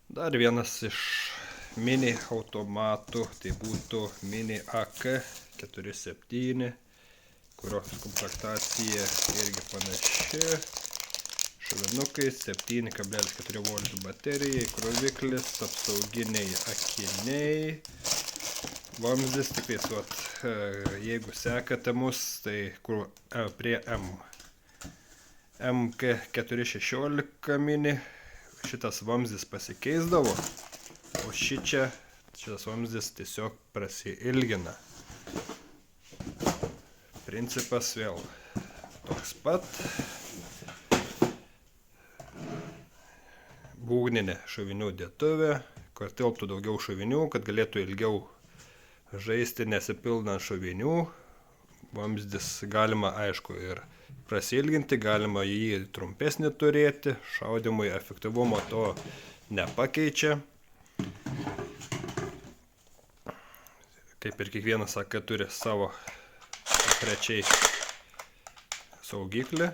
Dar vienas iš mini automatų, tai būtų mini AK47, kurios komplektacija irgi panaši. Šovinukai, 7,4 V baterijai, kroviklis, apsauginiai akiniai, vamzdis, tiktais, jeigu sekate mus, tai kur prie MK416 mini, šitas vamzdis pasikeisdavo, o šitas vamzdis tiesiog prasilgina. Principas vėl toks pat. Būgninė šovinių dėtuvė, kad tilptų daugiau šovinių, kad galėtų ilgiau žaisti nesipildant šovinių. Vamzdis galima, aišku, ir prasilginti, galima jį trumpesnį turėti, šaudymui efektyvumo to nepakeičia. Kaip ir kiekvienas AK turi savo konkrečiai saugiklį.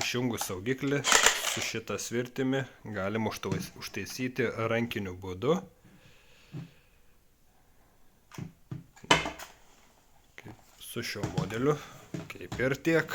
Išjungus saugiklį su šitą svirtimi galima užtaisyti rankiniu būdu. Su šiuo modeliu kaip ir tiek.